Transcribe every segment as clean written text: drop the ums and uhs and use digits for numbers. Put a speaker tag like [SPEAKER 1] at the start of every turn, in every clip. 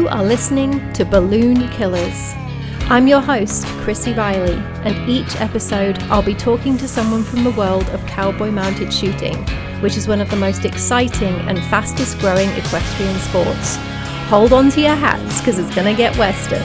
[SPEAKER 1] You are listening to Balloon Killers. I'm your host, Chrissy Riley, and each episode I'll be talking to someone from the world of cowboy mounted shooting, which is one of the most exciting and fastest growing equestrian sports. Hold on to your hats because it's going to get Western.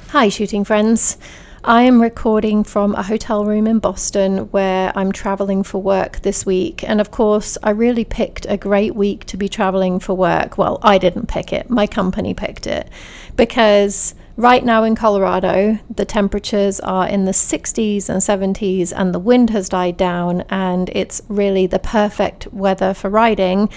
[SPEAKER 1] Hi shooting friends. I am recording from a hotel room in Boston where I'm traveling for work this week, and of course I really picked a great week to be traveling for work. Well, I didn't pick it, my company picked it, because right now in Colorado the temperatures are in the 60s and 70s and the wind has died down and it's really the perfect weather for riding.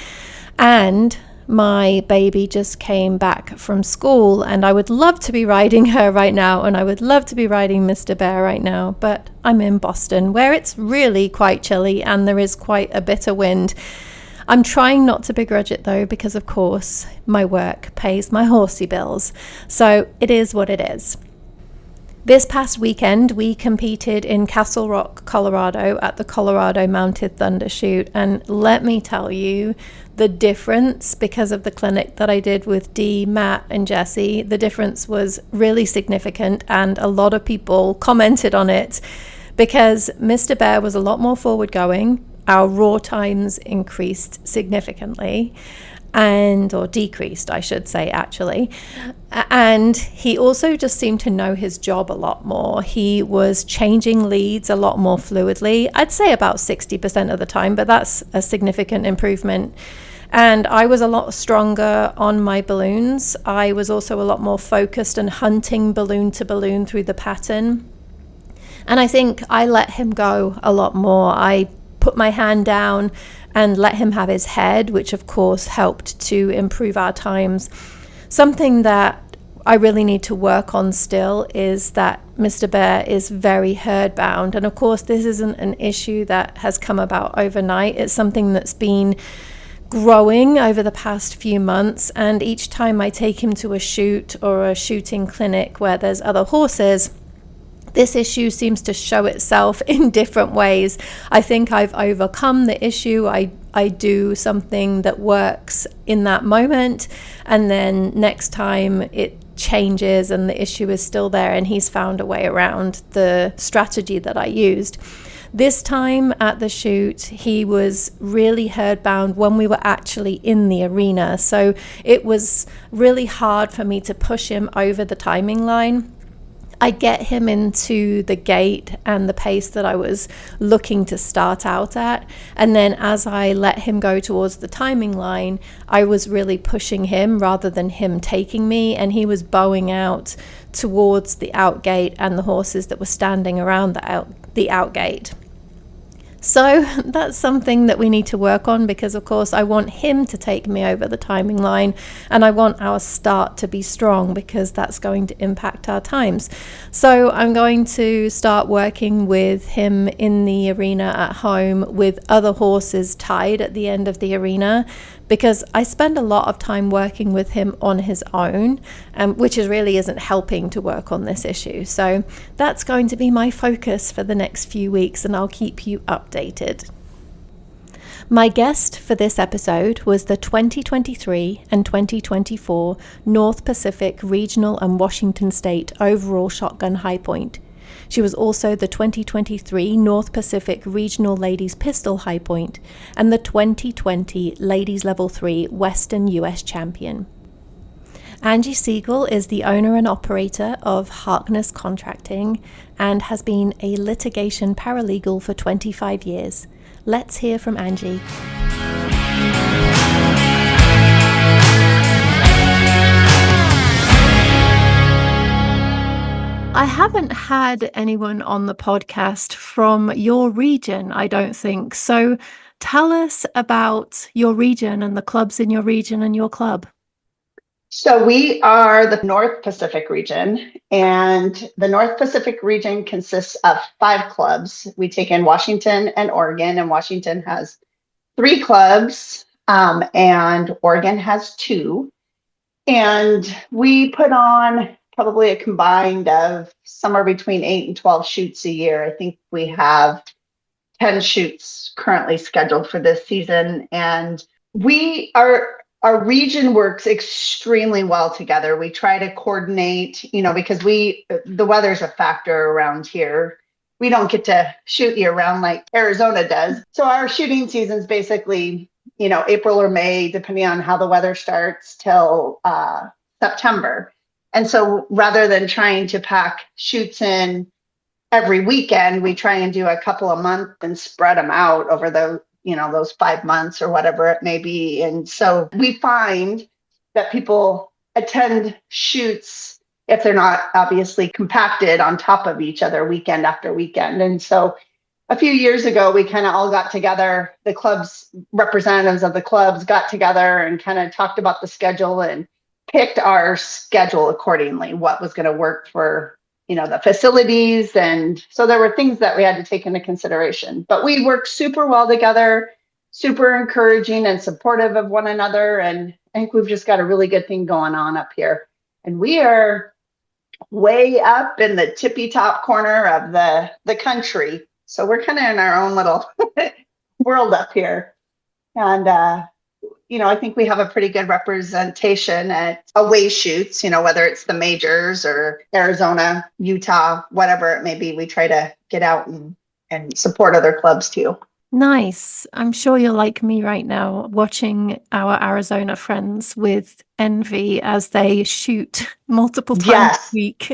[SPEAKER 1] And my baby just came back from school and I would love to be riding her right now, and I would love to be riding Mr. Bear right now, but I'm in Boston where it's really quite chilly and there is quite a bit of wind. I'm trying not to begrudge it though, because of course my work pays my horsey bills, so it is what it is. This past weekend, we competed in Castle Rock, Colorado at the Colorado Mounted Thunder Shoot. And let me tell you, the difference, because of the clinic that I did with Dee, Matt, and Jesse, the difference was really significant. And a lot of people commented on it because Mr. Bear was a lot more forward going. Our raw times increased significantly. Or decreased, I should say, actually. And he also just seemed to know his job a lot more. He was changing leads a lot more fluidly. I'd say about 60% of the time, but that's a significant improvement. And I was a lot stronger on my balloons. I was also a lot more focused and hunting balloon to balloon through the pattern. And I think I let him go a lot more. I put my hand down and let him have his head, which of course helped to improve our times. Something that I really need to work on still is that Mr. Bear is very herd bound. And of course, this isn't an issue that has come about overnight. It's something that's been growing over the past few months. And each time I take him to a shoot or a shooting clinic where there's other horses, this issue seems to show itself in different ways. I think I've overcome the issue. I do something that works in that moment, and then next time it changes and the issue is still there, and he's found a way around the strategy that I used. This time at the shoot, he was really herd bound when we were actually in the arena. So it was really hard for me to push him over the timing line. I get him into the gait and the pace that I was looking to start out at. And then as I let him go towards the timing line, I was really pushing him rather than him taking me. And he was bowing out towards the out gate and the horses that were standing around the out gate. So that's something that we need to work on, because of course I want him to take me over the timing line, and I want our start to be strong because that's going to impact our times. So I'm going to start working with him in the arena at home with other horses tied at the end of the arena, because I spend a lot of time working with him on his own, which really isn't helping to work on this issue. So that's going to be my focus for the next few weeks, and I'll keep you updated. My guest for this episode was the 2023 and 2024 North Pacific Regional and Washington State Overall Shotgun High Point. She was also the 2023 North Pacific Regional Ladies Pistol High Point and the 2020 Ladies Level 3 Western US Champion. Angie Seagle is the owner and operator of Harkness Contracting and has been a litigation paralegal for 25 years. Let's hear from Angie. I haven't had anyone on the podcast from your region, I don't think. So tell us about your region and the clubs in your region and your club.
[SPEAKER 2] So we are the North Pacific region, and the North Pacific region consists of 5 clubs. We take in Washington and Oregon, and Washington has 3 clubs, and Oregon has 2. And we put on probably a combined of somewhere between 8 and 12 shoots a year. I think we have 10 shoots currently scheduled for this season. And our region works extremely well together. We try to coordinate, because the weather's a factor around here. We don't get to shoot year round like Arizona does. So our shooting season's basically, April or May, depending on how the weather starts, till September. And so rather than trying to pack shoots in every weekend, we try and do a couple a month and spread them out over those 5 months or whatever it may be. And so we find that people attend shoots if they're not obviously compacted on top of each other weekend after weekend. And so a few years ago, we kind of all got together, the clubs, representatives of the clubs got together and kind of talked about the schedule and picked our schedule accordingly, what was going to work for the facilities. And so there were things that we had to take into consideration, but we worked super well together, super encouraging and supportive of one another. And I think we've just got a really good thing going on up here. And we are way up in the tippy top corner of the country. So we're kind of in our own little world up here. And I think we have a pretty good representation at away shoots, whether it's the majors or Arizona, Utah, whatever it may be. We try to get out and support other clubs too.
[SPEAKER 1] Nice. I'm sure you're like me right now, watching our Arizona friends with envy as they shoot multiple times a week.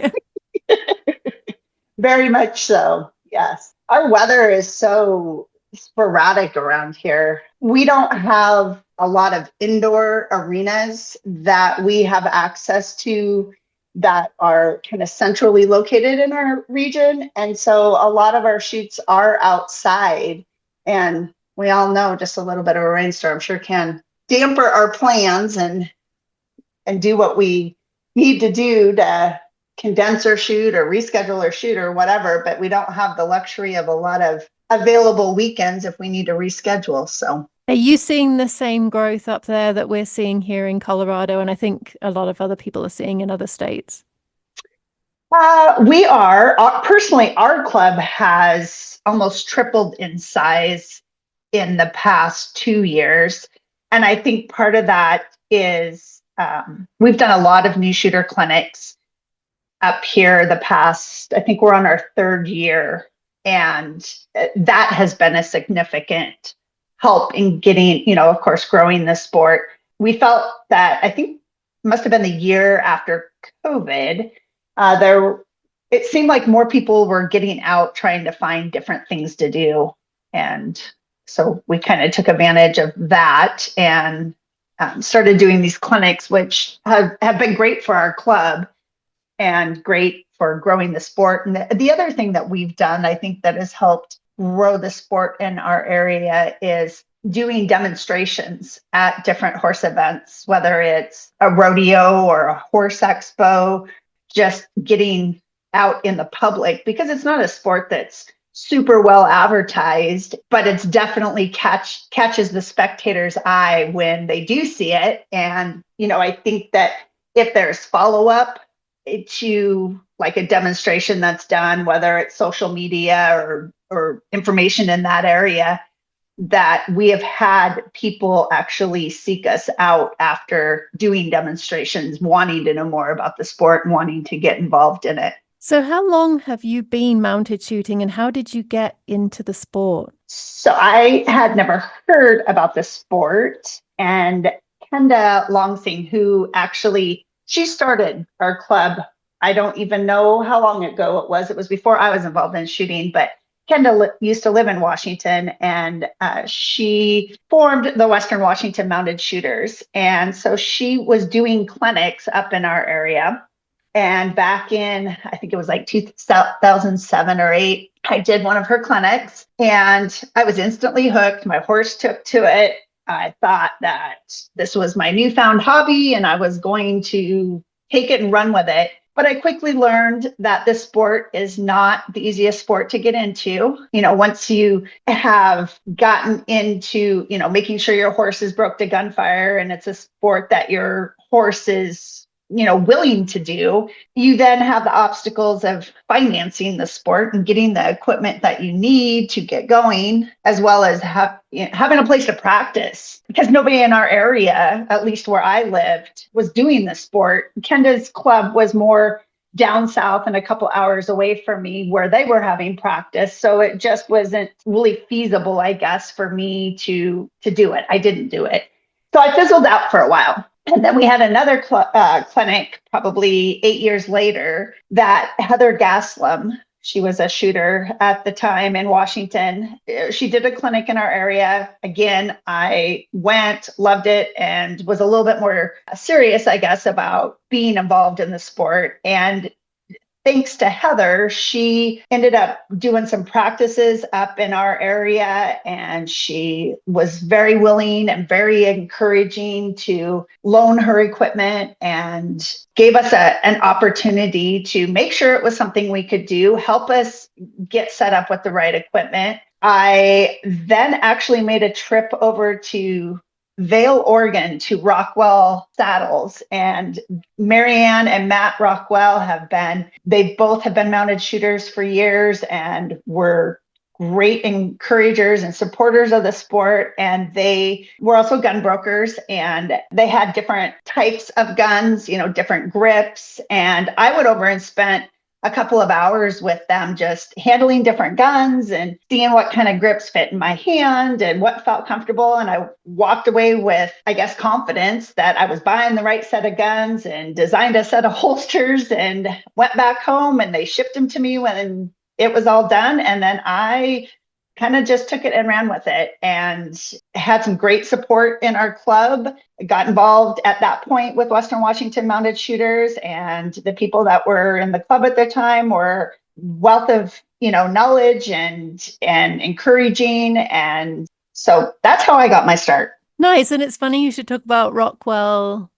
[SPEAKER 2] Very much so. Yes. Our weather is so sporadic around here. We don't have a lot of indoor arenas that we have access to that are kind of centrally located in our region. And so a lot of our shoots are outside. And we all know just a little bit of a rainstorm sure can damper our plans and do what we need to do to condense or shoot or reschedule or shoot or whatever. But we don't have the luxury of a lot of available weekends if we need to reschedule. So
[SPEAKER 1] are you seeing the same growth up there that we're seeing here in Colorado? And I think a lot of other people are seeing in other states.
[SPEAKER 2] We are. Personally, our club has almost tripled in size in the past 2 years. And I think part of that is we've done a lot of new shooter clinics up here the past, I think we're on our 3rd year. And that has been a significant help in getting, of course, growing the sport. We felt that, I think must have been the year after COVID, it seemed like more people were getting out trying to find different things to do. And so we kind of took advantage of that and started doing these clinics, which have been great for our club and great for growing the sport. And the other thing that we've done, I think that has helped grow the sport in our area is doing demonstrations at different horse events, whether it's a rodeo or a horse expo, just getting out in the public, because it's not a sport that's super well advertised, but it's definitely catches the spectator's eye when they do see it. And, I think that if there's follow-up to like a demonstration that's done, whether it's social media or information in that area, that we have had people actually seek us out after doing demonstrations, wanting to know more about the sport and wanting to get involved in it.
[SPEAKER 1] So how long have you been mounted shooting and how did you get into the sport?
[SPEAKER 2] So I had never heard about the sport, and Kenda Longsing, who actually, she started our club. I don't even know how long ago it was. It was before I was involved in shooting, but Kenda used to live in Washington, and she formed the Western Washington Mounted Shooters. And so she was doing clinics up in our area. And back in, I think it was like 2007 or 8, I did one of her clinics and I was instantly hooked. My horse took to it. I thought that this was my newfound hobby and I was going to take it and run with it. But I quickly learned that this sport is not the easiest sport to get into. Once you have gotten into, making sure your horse is broke to gunfire and it's a sport that your horse is willing to do, you then have the obstacles of financing the sport and getting the equipment that you need to get going, as well as having a place to practice, because nobody in our area, at least where I lived, was doing the sport. Kenda's club was more down south and a couple hours away from me where they were having practice. So it just wasn't really feasible, I guess, for me to do it. I didn't do it. So I fizzled out for a while. And then we had another clinic probably 8 years later that Heather Gaslam, she was a shooter at the time in Washington. She did a clinic in our area. Again, I went, loved it, and was a little bit more serious, I guess, about being involved in the sport. And thanks to Heather, she ended up doing some practices up in our area, and she was very willing and very encouraging to loan her equipment and gave us an opportunity to make sure it was something we could do, help us get set up with the right equipment. I then actually made a trip over to Vale, Oregon, to Rockwell Saddles, and Marianne and Matt Rockwell they both have been mounted shooters for years and were great encouragers and supporters of the sport. And they were also gun brokers, and they had different types of guns, different grips. And I went over and spent a couple of hours with them, just handling different guns and seeing what kind of grips fit in my hand and what felt comfortable. And I walked away with, I guess, confidence that I was buying the right set of guns and designed a set of holsters, and went back home and they shipped them to me when it was all done. And then I kind of just took it and ran with it, and had some great support in our club. Got involved at that point with Western Washington Mounted Shooters, and the people that were in the club at the time were wealth of knowledge and encouraging. And so that's how I got my start.
[SPEAKER 1] Nice. And it's funny you should talk about Rockwell.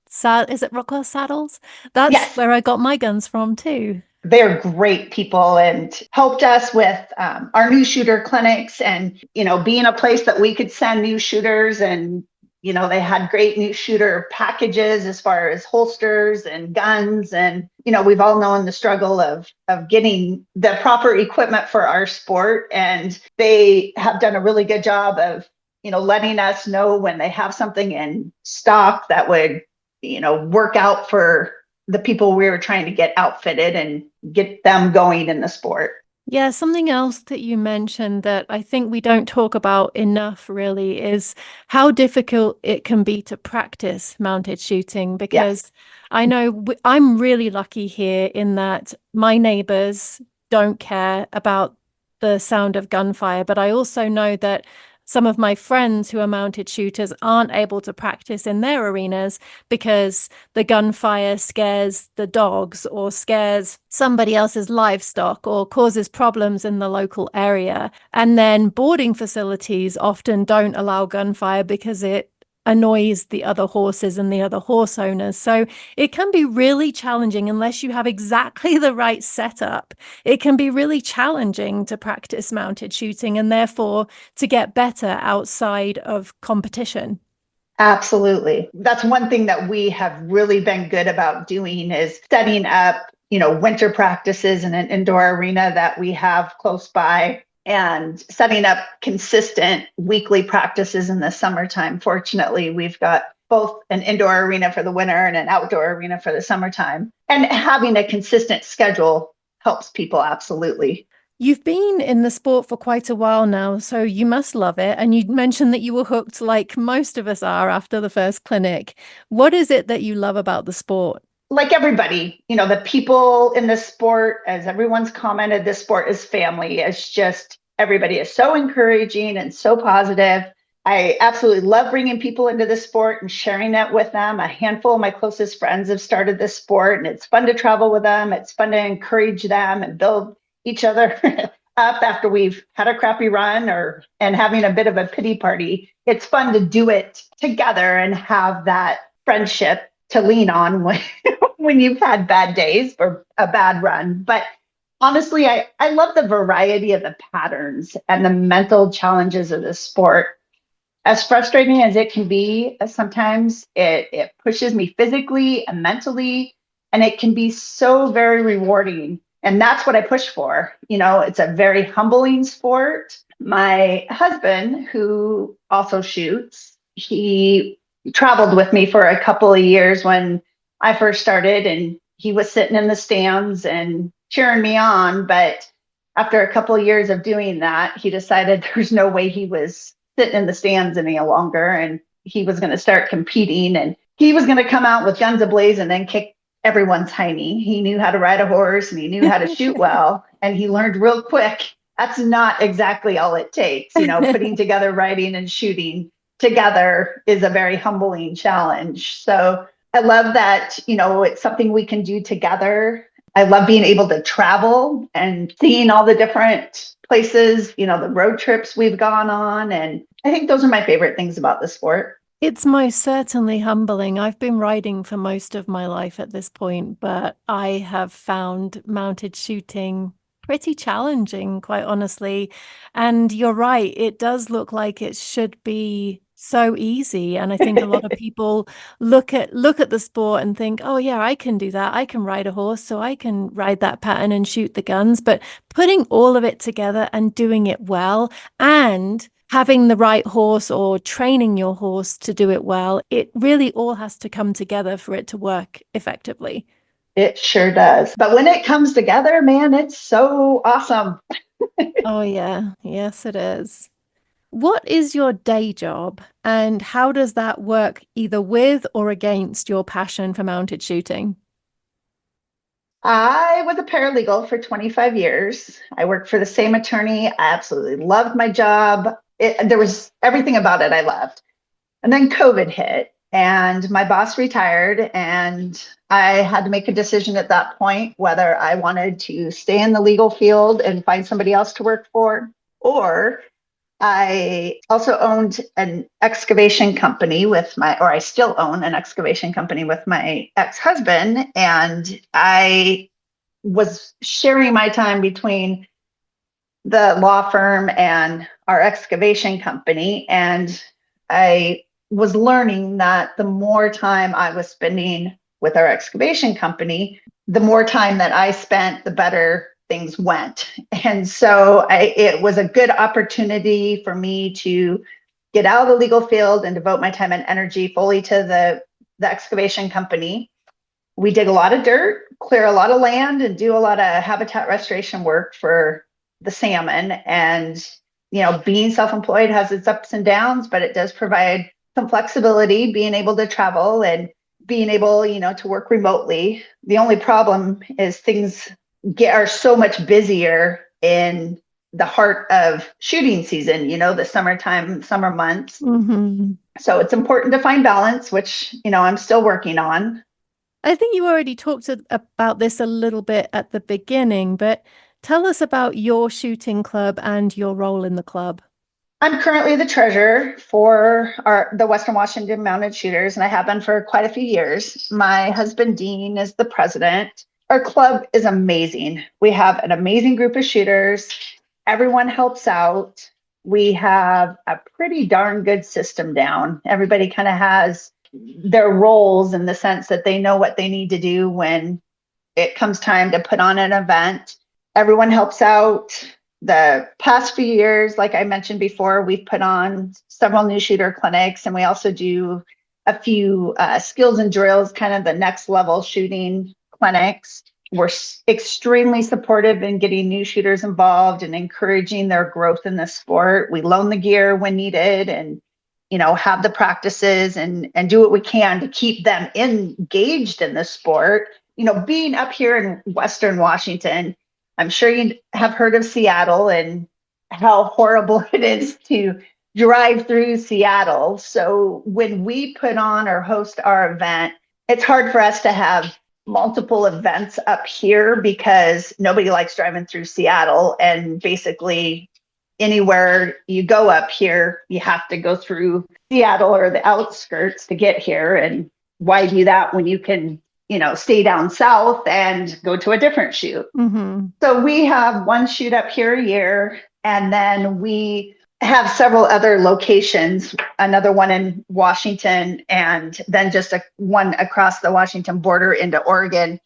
[SPEAKER 1] Is it Rockwell Saddles? That's
[SPEAKER 2] Yes.
[SPEAKER 1] where I got my guns from too.
[SPEAKER 2] They're great people and helped us with our new shooter clinics, and, being a place that we could send new shooters. And, they had great new shooter packages as far as holsters and guns. And, we've all known the struggle of getting the proper equipment for our sport. And they have done a really good job of, letting us know when they have something in stock that would, work out for the people we were trying to get outfitted and get them going in the sport.
[SPEAKER 1] Yeah, something else that you mentioned that I think we don't talk about enough really is how difficult it can be to practice mounted shooting, because I know I'm really lucky here in that my neighbors don't care about the sound of gunfire, but I also know that some of my friends who are mounted shooters aren't able to practice in their arenas because the gunfire scares the dogs or scares somebody else's livestock or causes problems in the local area. And then boarding facilities often don't allow gunfire because it annoys the other horses and the other horse owners. So it can be really challenging unless you have exactly the right setup. It can be really challenging to practice mounted shooting and therefore to get better outside of competition.
[SPEAKER 2] Absolutely. That's one thing that we have really been good about doing, is setting up, winter practices in an indoor arena that we have close by, and setting up consistent weekly practices in the summertime. Fortunately, we've got both an indoor arena for the winter and an outdoor arena for the summertime. And having a consistent schedule helps people, absolutely.
[SPEAKER 1] You've been in the sport for quite a while now, so you must love it. And you mentioned that you were hooked like most of us are after the first clinic. What is it that you love about the sport?
[SPEAKER 2] Like everybody, the people in the sport, as everyone's commented, this sport is family. It's just, everybody is so encouraging and so positive. I absolutely love bringing people into the sport and sharing it with them. A handful of my closest friends have started this sport, and it's fun to travel with them. It's fun to encourage them and build each other up after we've had a crappy run and having a bit of a pity party. It's fun to do it together and have that friendship to lean on when when you've had bad days or a bad run. But honestly, I love the variety of the patterns and the mental challenges of the sport. As frustrating as it can be, sometimes it pushes me physically and mentally, and it can be so very rewarding. And that's what I push for. It's a very humbling sport. My husband, who also shoots, he traveled with me for a couple of years when I first started, and he was sitting in the stands and cheering me on. But after a couple of years of doing that, he decided there's no way he was sitting in the stands any longer, and he was going to start competing, and he was going to come out with guns ablaze and then kick everyone's hiney. He knew how to ride a horse and he knew how to shoot well, and he learned real quick that's not exactly all it takes. Putting together riding and shooting together is a very humbling challenge. So I love that, it's something we can do together. I love being able to travel and seeing all the different places, the road trips we've gone on. And I think those are my favorite things about the sport.
[SPEAKER 1] It's most certainly humbling. I've been riding for most of my life at this point, but I have found mounted shooting pretty challenging, quite honestly. And you're right, it does look like it should be so easy. And I think a lot of people look at the sport and think, oh yeah, I can do that. I can ride a horse, so I can ride that pattern and shoot the guns. But putting all of it together and doing it well and having the right horse or training your horse to do it well, it really all has to come together for it to work effectively.
[SPEAKER 2] It sure does. But when it comes together, man, it's so awesome.
[SPEAKER 1] Oh, yeah. Yes, it is. What is your day job and how does that work either with or against your passion for mounted shooting?
[SPEAKER 2] I was a paralegal for 25 years. I worked for the same attorney. I absolutely loved my job. There was everything about it I loved. And then COVID hit and my boss retired, and I had to make a decision at that point whether I wanted to stay in the legal field and find somebody else to work for, or I also owned an excavation company or I still own an excavation company with my ex-husband. And I was sharing my time between the law firm and our excavation company. And I was learning that the more time I was spending with our excavation company, the more time that I spent, the better things went. And so it was a good opportunity for me to get out of the legal field and devote my time and energy fully to the excavation company. We dig a lot of dirt, clear a lot of land, and do a lot of habitat restoration work for the salmon. And, being self-employed has its ups and downs, but it does provide some flexibility, being able to travel and being able, to work remotely. The only problem is things are so much busier in the heart of shooting season, the summer months.
[SPEAKER 1] Mm-hmm.
[SPEAKER 2] So it's important to find balance, which, I'm still working on.
[SPEAKER 1] I think you already talked about this a little bit at the beginning, but tell us about your shooting club and your role in the club.
[SPEAKER 2] I'm currently the treasurer for the Western Washington Mounted Shooters, and I have been for quite a few years. My husband, Dean, is the president. Our club is amazing. We have an amazing group of shooters. Everyone helps out. We have a pretty darn good system down. Everybody kind of has their roles in the sense that they know what they need to do when it comes time to put on an event. Everyone helps out. The past few years, like I mentioned before, we've put on several new shooter clinics, and we also do a few skills and drills, kind of the next level shooting clinics. We're extremely supportive in getting new shooters involved and encouraging their growth in the sport. We loan the gear when needed and, have the practices and do what we can to keep them engaged in the sport. Being up here in Western Washington, I'm sure you have heard of Seattle and how horrible it is to drive through Seattle. So when we put on or host our event, it's hard for us to have multiple events up here because nobody likes driving through Seattle. And basically, anywhere you go up here, you have to go through Seattle or the outskirts to get here. And why do that when you can stay down south and go to a different shoot.
[SPEAKER 1] Mm-hmm.
[SPEAKER 2] So we have one shoot up here a year, and then we have several other locations, another one in Washington, and then just one across the Washington border into Oregon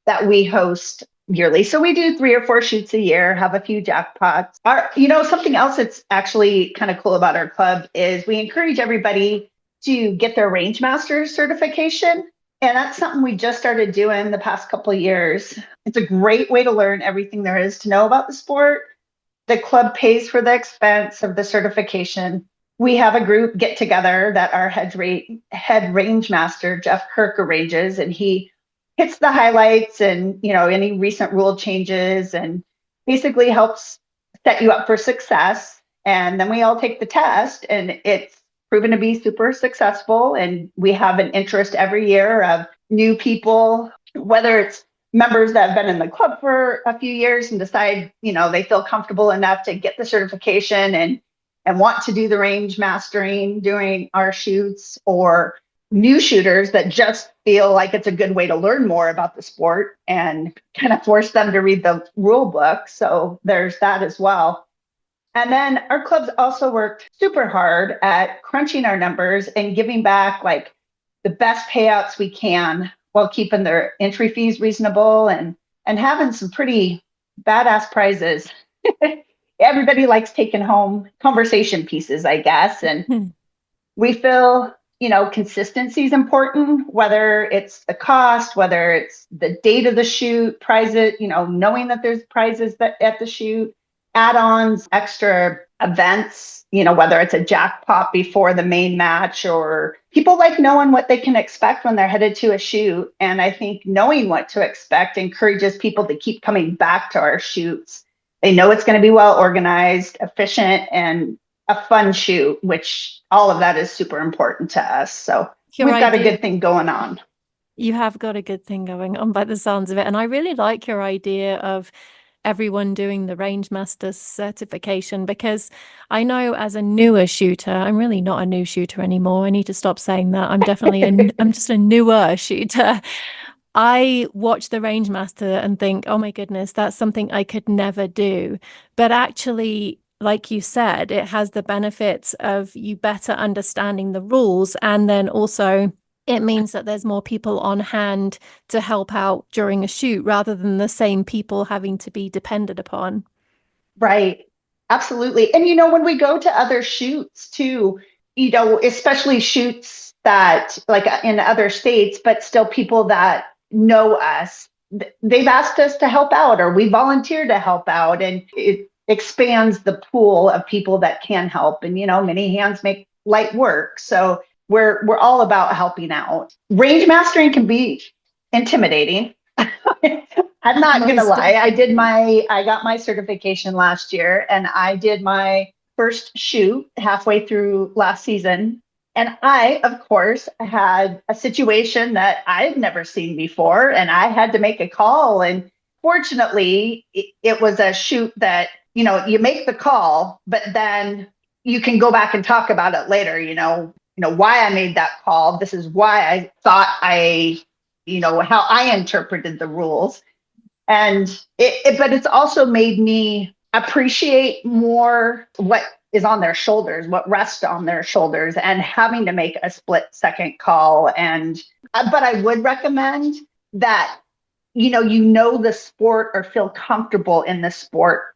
[SPEAKER 2] that we host yearly. So we do 3 or 4 shoots a year, have a few jackpots. Something else that's actually kind of cool about our club is we encourage everybody to get their range master certification. And that's something we just started doing the past couple of years. It's a great way to learn everything there is to know about the sport. The club pays for the expense of the certification. We have a group get together that our head range master, Jeff Kirk, arranges, and he hits the highlights and any recent rule changes and basically helps set you up for success. And then we all take the test, and it's proven to be super successful. And we have an interest every year of new people, whether it's members that have been in the club for a few years and decide, they feel comfortable enough to get the certification and want to do the range mastering during our shoots, or new shooters that just feel like it's a good way to learn more about the sport and kind of force them to read the rule book. So there's that as well. And then our clubs also worked super hard at crunching our numbers and giving back like the best payouts we can while keeping their entry fees reasonable and having some pretty badass prizes. Everybody likes taking home conversation pieces, I guess. And we feel, consistency is important, whether it's the cost, whether it's the date of the shoot, prizes, knowing that there's prizes at the shoot, add-ons, extra events, whether it's a jackpot before the main match, or people like knowing what they can expect when they're headed to a shoot. And I think knowing what to expect encourages people to keep coming back to our shoots. They know it's going to be well organized, efficient, and a fun shoot, which all of that is super important to us. So we've got a good thing going on.
[SPEAKER 1] You have got a good thing going on by the sounds of it. And I really like your idea of everyone doing the range master certification, because I know as a newer shooter, I'm really not a new shooter anymore. I need to stop saying that. I'm definitely I'm just a newer shooter. I watch the range master and think, oh my goodness, that's something I could never do. But actually, like you said, it has the benefits of you better understanding the rules, and then also it means that there's more people on hand to help out during a shoot rather than the same people having to be depended upon.
[SPEAKER 2] Right. Absolutely. And, when we go to other shoots too, especially shoots that like in other states, but still people that know us, they've asked us to help out, or we volunteer to help out. And it expands the pool of people that can help. And, many hands make light work. So we're all about helping out. Range mastering can be intimidating. I'm not going to lie. I got my certification last year, and I did my first shoot halfway through last season. And I, of course, had a situation that I've never seen before, and I had to make a call. And fortunately, it was a shoot that, you make the call, but then you can go back and talk about it later, why I made that call. This is why I thought how I interpreted the rules. And but it's also made me appreciate more what is on their shoulders, what rests on their shoulders, and having to make a split-second call. And but I would recommend that the sport or feel comfortable in the sport,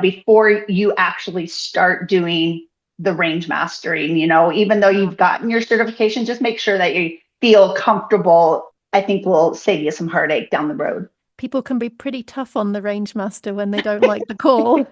[SPEAKER 2] before you actually start doing the range mastering. Even though you've gotten your certification, just make sure that you feel comfortable. I think will save you some heartache down the road.
[SPEAKER 1] People can be pretty tough on the range master when they don't like the call.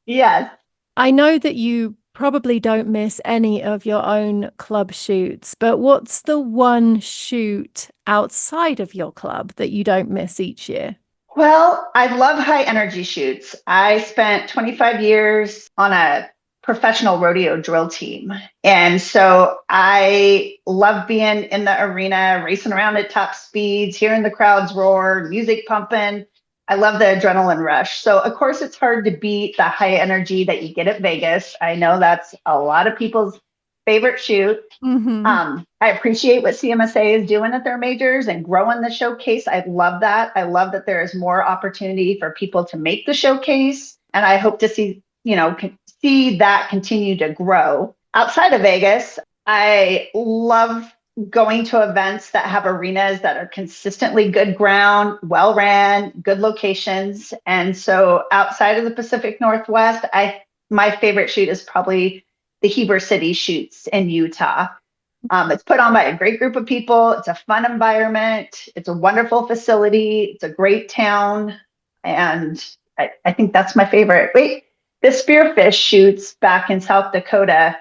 [SPEAKER 2] Yes.
[SPEAKER 1] I know that you probably don't miss any of your own club shoots, but what's the one shoot outside of your club that you don't miss each year?
[SPEAKER 2] Well, I love high energy shoots. I spent 25 years on a professional rodeo drill team. And so I love being in the arena, racing around at top speeds, hearing the crowds roar, music pumping. I love the adrenaline rush. So of course it's hard to beat the high energy that you get at Vegas. I know that's a lot of people's favorite shoot.
[SPEAKER 1] Mm-hmm.
[SPEAKER 2] I appreciate what CMSA is doing at their majors and growing the showcase. I love that. I love that there is more opportunity for people to make the showcase. And I hope to see, see that continue to grow. Outside of Vegas, I love going to events that have arenas that are consistently good ground, well ran, good locations. And so outside of the Pacific Northwest, my favorite shoot is probably the Heber City shoots in Utah. It's put on by a great group of people. It's a fun environment. It's a wonderful facility. It's a great town. And I think that's my favorite. Wait, the Spearfish shoots back in South Dakota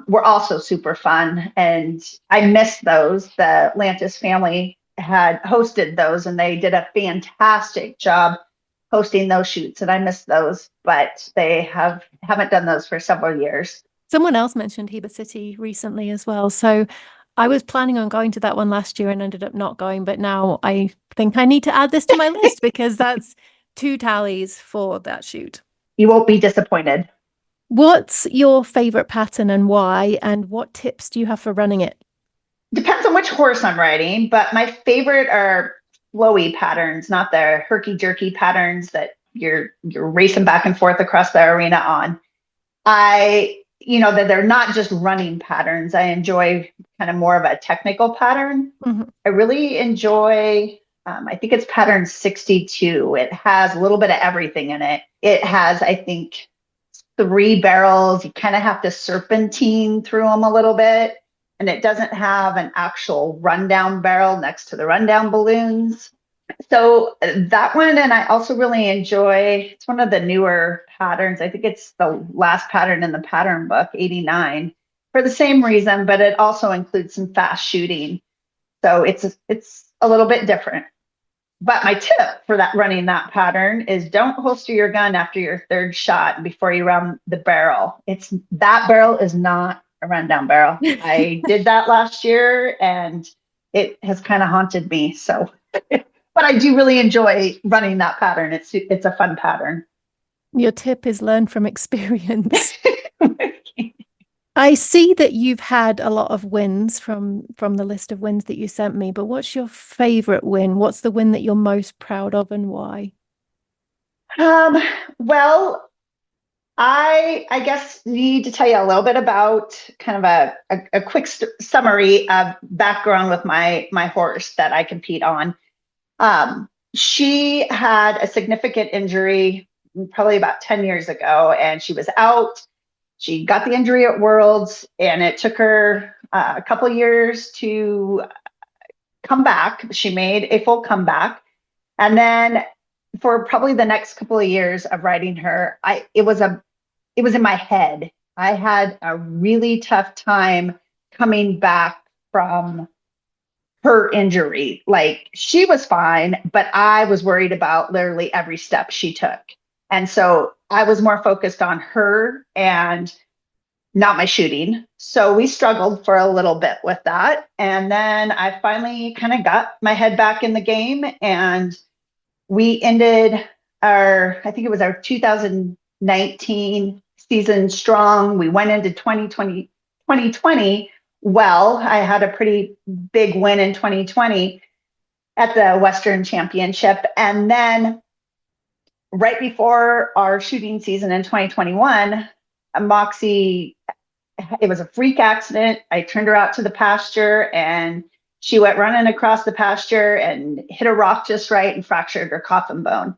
[SPEAKER 2] were also super fun. And I missed those. The Lantis family had hosted those and they did a fantastic job hosting those shoots. And I missed those, but they haven't done those for several years.
[SPEAKER 1] Someone else mentioned Heber City recently as well. So I was planning on going to that one last year and ended up not going. But now I think I need to add this to my list because that's 2 tallies for that shoot.
[SPEAKER 2] You won't be disappointed.
[SPEAKER 1] What's your favorite pattern and why? And what tips do you have for running it?
[SPEAKER 2] Depends on which horse I'm riding, but my favorite are flowy patterns, not the herky jerky patterns that you're racing back and forth across the arena on. That they're not just running patterns. I enjoy kind of more of a technical pattern.
[SPEAKER 1] Mm-hmm.
[SPEAKER 2] I really enjoy, I think it's pattern 62. It has a little bit of everything in it. It has, I think, 3 barrels. You kind of have to serpentine through them a little bit. And it doesn't have an actual rundown barrel next to the rundown balloons. So that one, and I also really enjoy, it's one of the newer patterns. I think it's the last pattern in the pattern book, 89, for the same reason, but it also includes some fast shooting. So it's a little bit different. But my tip for that running that pattern is don't holster your gun after your 3rd shot before you run the barrel. That barrel is not a rundown barrel. I did that last year and it has kind of haunted me. So but I do really enjoy running that pattern. It's a fun pattern.
[SPEAKER 1] Your tip is learn from experience. I see that you've had a lot of wins from the list of wins that you sent me, but what's your favorite win? What's the win that you're most proud of and why?
[SPEAKER 2] Well, I guess need to tell you a little bit about kind of a quick summary of background with my horse that I compete on. She had a significant injury probably about 10 years ago, and she was out. She got the injury at Worlds, and it took her a couple of years to come back. She made a full comeback. And then for probably the next couple of years of riding her, it was in my head. I had a really tough time coming back from her injury. Like, she was fine, but I was worried about literally every step she took. And so I was more focused on her and not my shooting. So we struggled for a little bit with that. And then I finally kind of got my head back in the game, and we ended I think it was our 2019 season strong. We went into 2020 well. I had a pretty big win in 2020 at the Western Championship. And then right before our shooting season in 2021, Moxie, it was a freak accident. I turned her out to the pasture and she went running across the pasture and hit a rock just right and fractured her coffin bone.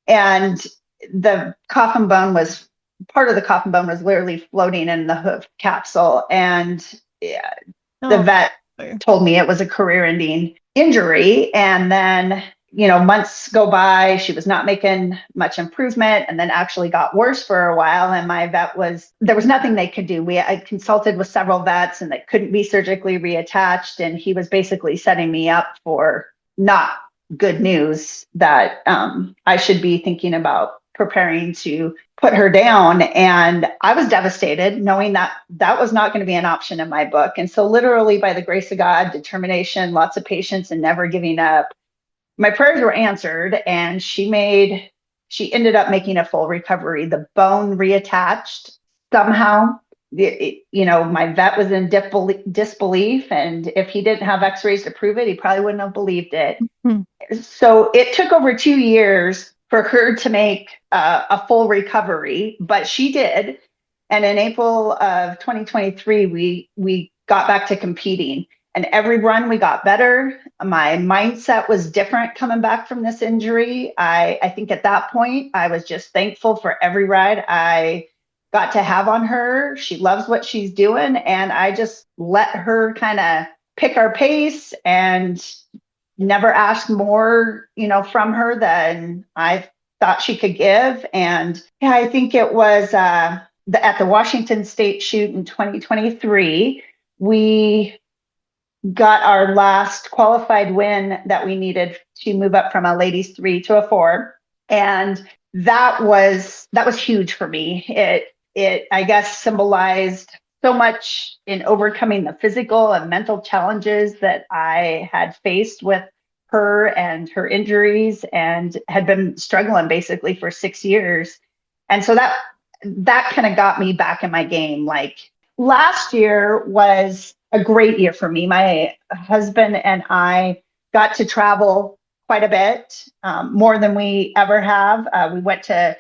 [SPEAKER 2] And the coffin bone was, part of the coffin bone was literally floating in the hoof capsule. And the vet told me it was a career-ending injury. And then, months go by, she was not making much improvement, and then actually got worse for a while. And my vet there was nothing they could do. I consulted with several vets and they couldn't be surgically reattached. And he was basically setting me up for not good news that I should be thinking about preparing to put her down. And I was devastated knowing that that was not going to be an option in my book. And so literally, by the grace of God, determination, lots of patience, and never giving up, my prayers were answered, and she ended up making a full recovery. The bone reattached somehow. My vet was in disbelief. And if he didn't have x-rays to prove it, he probably wouldn't have believed it.
[SPEAKER 1] Hmm.
[SPEAKER 2] So it took over 2 years for her to make a full recovery, but she did. And in April of 2023, we got back to competing. And every run we got better. My mindset was different coming back from this injury. I think at that point, I was just thankful for every ride I got to have on her. She loves what she's doing. And I just let her kind of pick our pace and never asked more, from her than I thought she could give. And yeah, I think it was at the Washington State shoot in 2023, we got our last qualified win that we needed to move up from a ladies 3 to a 4. And that was huge for me. It I guess symbolized so much in overcoming the physical and mental challenges that I had faced with her and her injuries, and had been struggling basically for 6 years. And so that kind of got me back in my game. Like, last year was a great year for me. My husband and I got to travel quite a bit, more than we ever have. We went to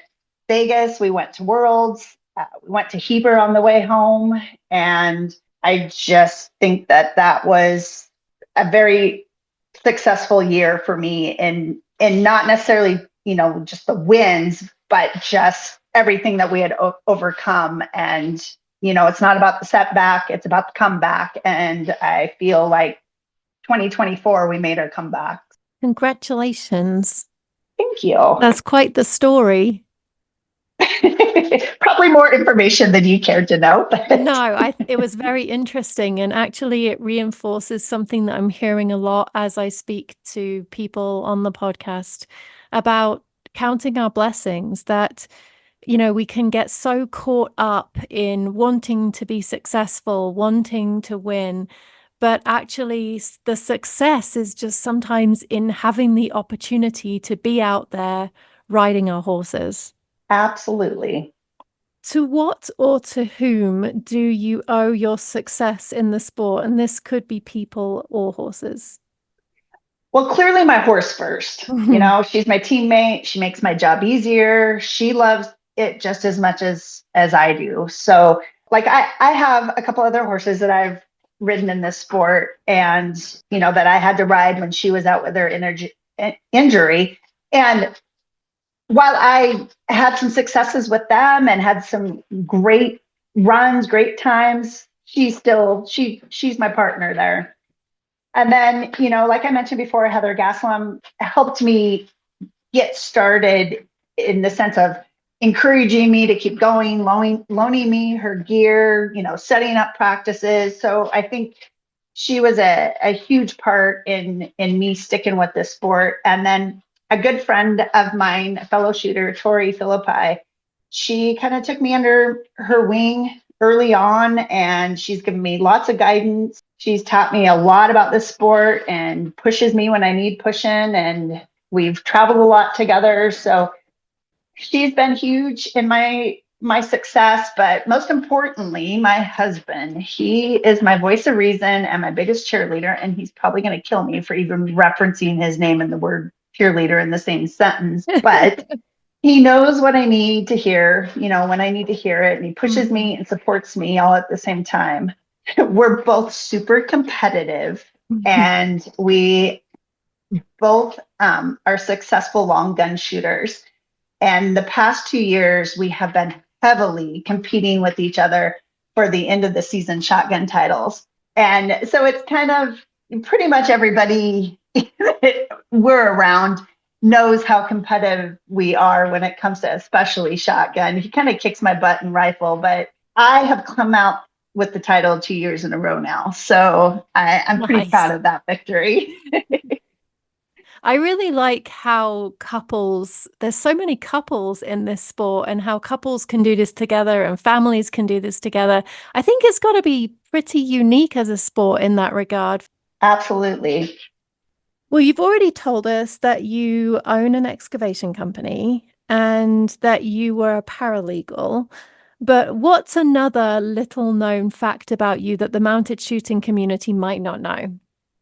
[SPEAKER 2] Vegas, we went to Worlds, we went to Heber on the way home. And I just think that was a very successful year for me, in not necessarily, just the wins, but just everything that we had overcome. And, it's not about the setback, it's about the comeback. And I feel like 2024, we made our comeback.
[SPEAKER 1] Congratulations.
[SPEAKER 2] Thank you.
[SPEAKER 1] That's quite the story.
[SPEAKER 2] Probably more information than you cared to know. But
[SPEAKER 1] No, it was very interesting, and actually it reinforces something that I'm hearing a lot as I speak to people on the podcast about counting our blessings, that we can get so caught up in wanting to be successful, wanting to win, but actually the success is just sometimes in having the opportunity to be out there riding our horses.
[SPEAKER 2] Absolutely.
[SPEAKER 1] To what or to whom do you owe your success in the sport? And this could be people or horses.
[SPEAKER 2] Well, clearly my horse first. She's my teammate. She makes my job easier. She loves it just as much as I do. So, like, I have a couple other horses that I've ridden in this sport, and that I had to ride when she was out with her injury. And while I had some successes with them and had some great runs, great times, she's my partner there. And then, like I mentioned before, Heather Gaslam helped me get started, in the sense of encouraging me to keep going, loaning me her gear, setting up practices. So I think she was a huge part in me sticking with this sport. And then a good friend of mine, a fellow shooter, Tori Philippi, she kind of took me under her wing early on, and she's given me lots of guidance. She's taught me a lot about this sport and pushes me when I need pushing. And we've traveled a lot together. So she's been huge in my success. But most importantly, my husband, he is my voice of reason and my biggest cheerleader. And he's probably going to kill me for even referencing his name and the word cheerleader in the same sentence. But he knows what I need to hear, when I need to hear it. And he pushes me and supports me all at the same time. We're both super competitive, and we both are successful long gun shooters. And the past 2 years, we have been heavily competing with each other for the end of the season shotgun titles. And so it's kind of pretty much everybody we're around knows how competitive we are when it comes to especially shotgun. He kind of kicks my butt in rifle, but I have come out with the title 2 years in a row now. So I'm pretty proud of that victory.
[SPEAKER 1] I really like how there's so many couples in this sport, and how couples can do this together and families can do this together. I think it's got to be pretty unique as a sport in that regard.
[SPEAKER 2] Absolutely.
[SPEAKER 1] Well, you've already told us that you own an excavation company and that you were a paralegal. But what's another little known fact about you that the mounted shooting community might not know?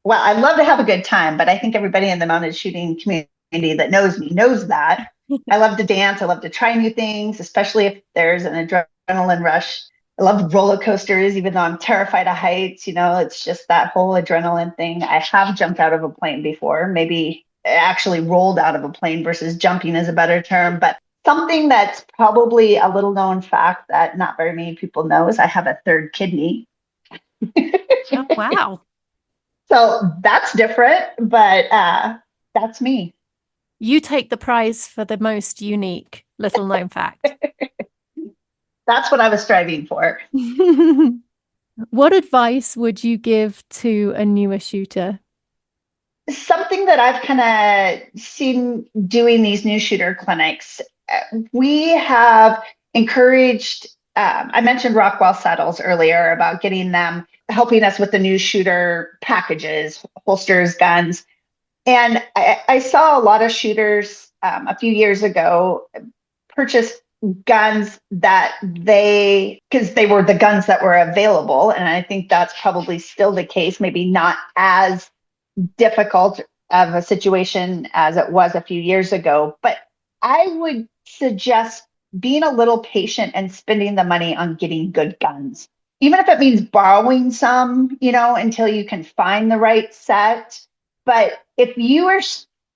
[SPEAKER 2] Well, I love to have a good time, but I think everybody in the mounted shooting community that knows me knows that. I love to dance. I love to try new things, especially if there's an adrenaline rush. I love roller coasters, even though I'm terrified of heights. It's just that whole adrenaline thing. I have jumped out of a plane before, maybe actually rolled out of a plane versus jumping is a better term. But something that's probably a little known fact that not very many people know is I have a third kidney.
[SPEAKER 1] Oh, wow.
[SPEAKER 2] So that's different, but that's me.
[SPEAKER 1] You take the prize for the most unique little known fact.
[SPEAKER 2] That's what I was striving for.
[SPEAKER 1] What advice would you give to a newer shooter?
[SPEAKER 2] Something that I've kind of seen doing these new shooter clinics, we have encouraged, I mentioned Rockwell Saddles earlier about getting them, helping us with the new shooter packages, holsters, guns. And I saw a lot of shooters a few years ago purchase guns because they were the guns that were available. And I think that's probably still the case, maybe not as difficult of a situation as it was a few years ago. But I would suggest being a little patient and spending the money on getting good guns, even if it means borrowing some, until you can find the right set. But if you are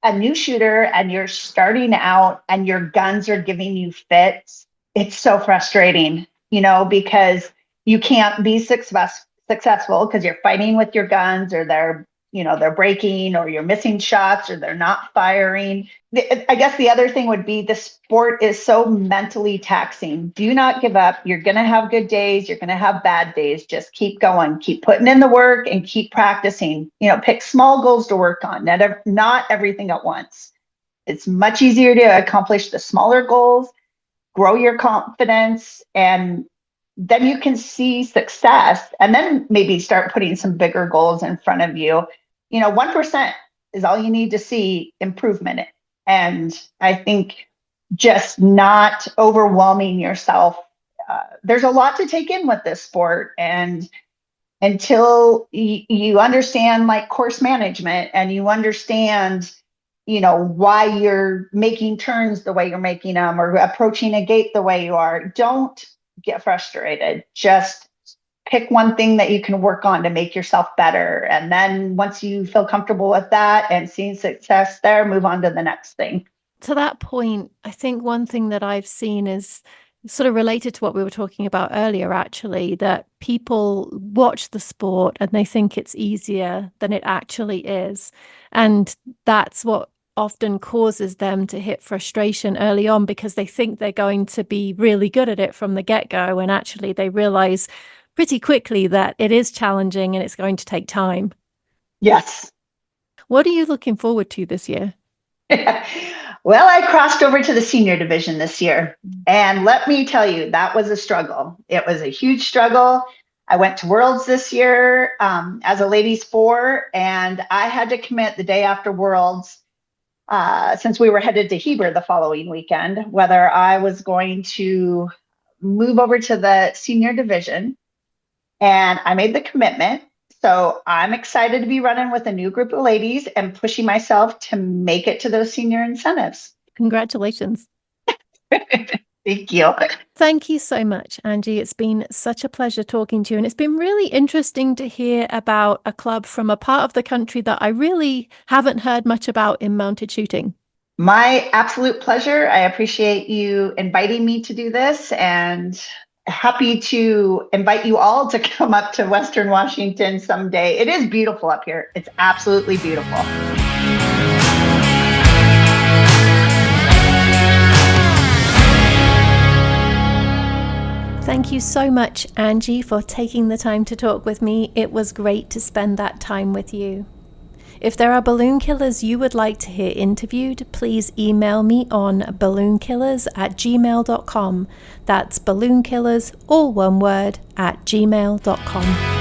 [SPEAKER 2] a new shooter and you're starting out and your guns are giving you fits, it's so frustrating, because you can't be successful because you're fighting with your guns, or they're breaking, or you're missing shots, or they're not firing. I guess the other thing would be the sport is so mentally taxing. Do not give up. You're going to have good days. You're going to have bad days. Just keep going, keep putting in the work, and keep practicing. Pick small goals to work on, not everything at once. It's much easier to accomplish the smaller goals, grow your confidence, and then you can see success, and then maybe start putting some bigger goals in front of you. 1% is all you need to see improvement. And I think just not overwhelming yourself. There's a lot to take in with this sport. And until you understand like course management, and you understand, why you're making turns the way you're making them, or approaching a gate the way you are, don't get frustrated. Just pick one thing that you can work on to make yourself better. And then once you feel comfortable with that and seeing success there, move on to the next thing.
[SPEAKER 1] To that point, I think one thing that I've seen is sort of related to what we were talking about earlier, actually, that people watch the sport and they think it's easier than it actually is. And that's what often causes them to hit frustration early on, because they think they're going to be really good at it from the get-go. And actually they realize pretty quickly that it is challenging and it's going to take time.
[SPEAKER 2] Yes.
[SPEAKER 1] What are you looking forward to this year?
[SPEAKER 2] Well, I crossed over to the senior division this year. And let me tell you, that was a struggle. It was a huge struggle. I went to Worlds this year as a ladies 4, and I had to commit the day after Worlds, since we were headed to Heber the following weekend, whether I was going to move over to the senior division. And I made the commitment. So I'm excited to be running with a new group of ladies and pushing myself to make it to those senior incentives.
[SPEAKER 1] Congratulations.
[SPEAKER 2] Thank you.
[SPEAKER 1] Thank you so much, Angie. It's been such a pleasure talking to you. And it's been really interesting to hear about a club from a part of the country that I really haven't heard much about in mounted shooting.
[SPEAKER 2] My absolute pleasure. I appreciate you inviting me to do this, and happy to invite you all to come up to Western Washington someday. It is beautiful up here. It's absolutely beautiful.
[SPEAKER 1] Thank you so much, Angie, for taking the time to talk with me. It was great to spend that time with you. If there are balloon killers you would like to hear interviewed, please email me on balloonkillers@gmail.com. That's balloonkillers, all one word, @gmail.com.